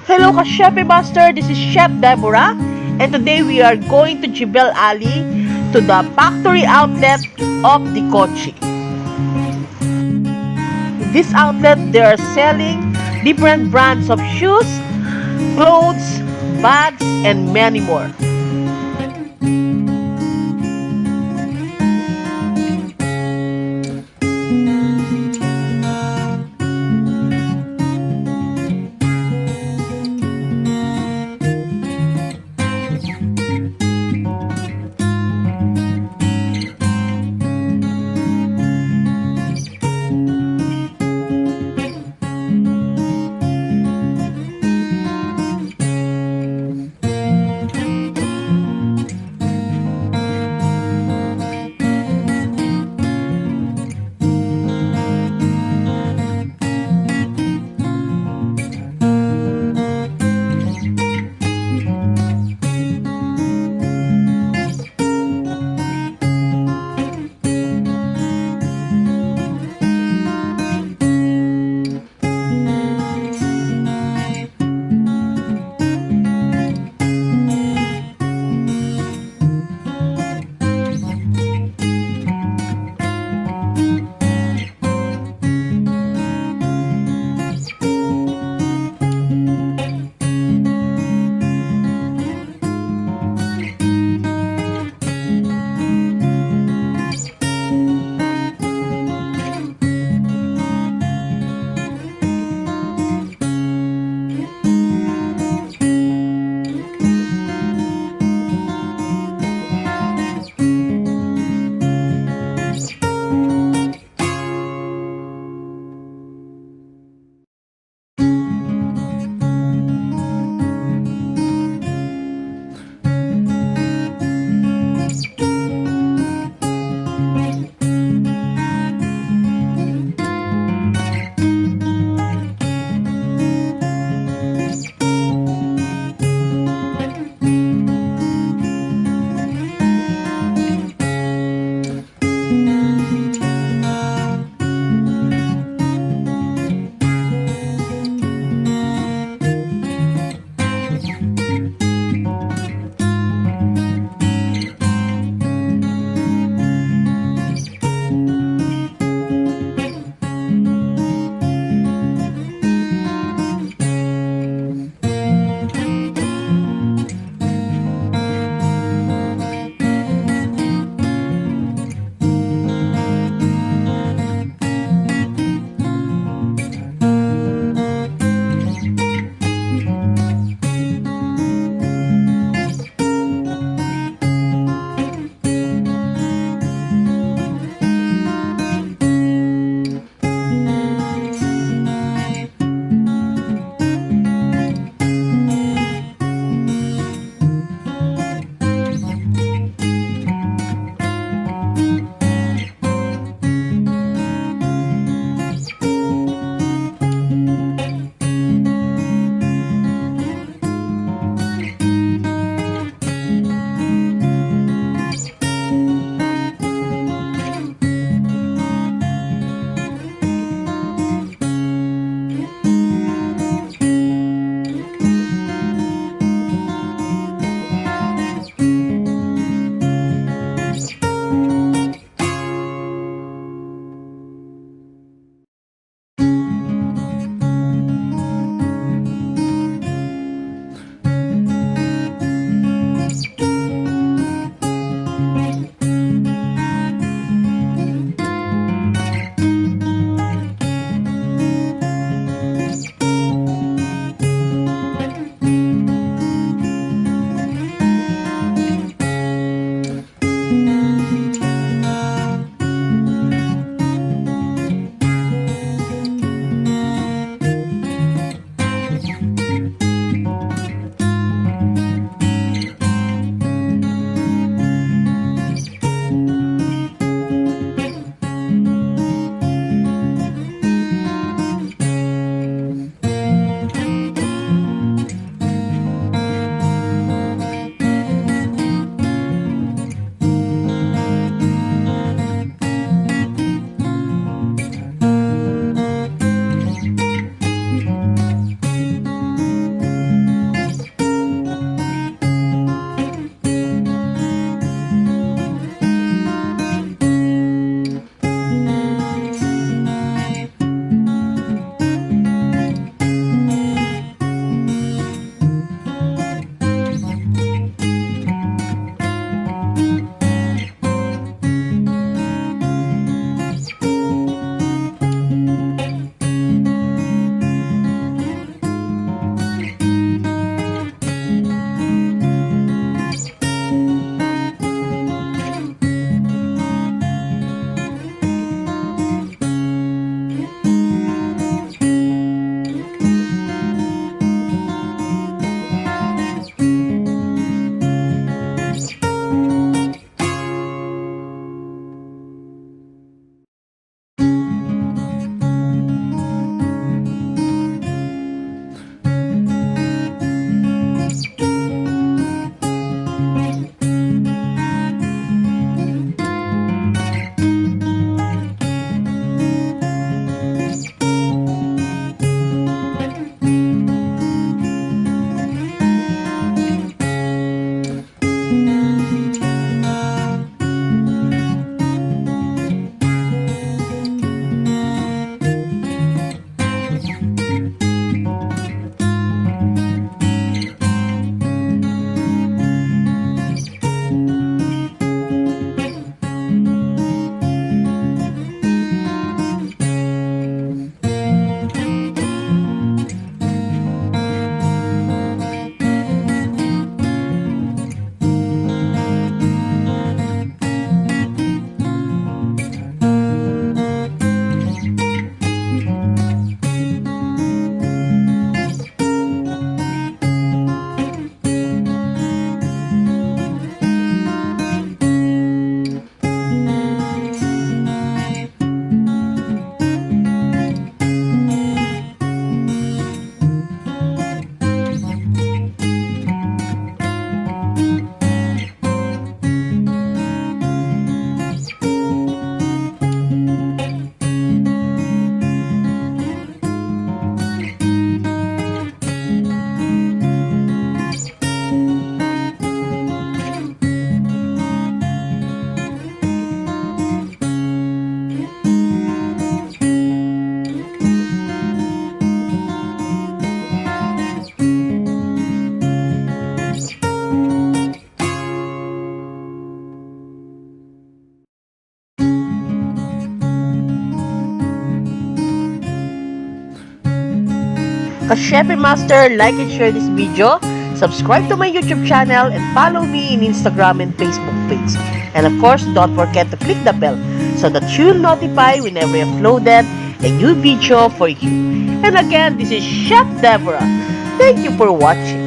Hello ka-Chef Master, this is Chef Deborah, and today we are going to Jebel Ali to the factory outlet of Dikochi. This outlet, they are selling different brands of shoes, clothes, bags, and many more. Ka-Chef Master, like and share this video, subscribe to my YouTube channel, and follow me in Instagram and Facebook page. And of course, don't forget to click the bell so that you'll notify whenever I uploaded a new video for you. And again, this is Chef Deborah. Thank you for watching.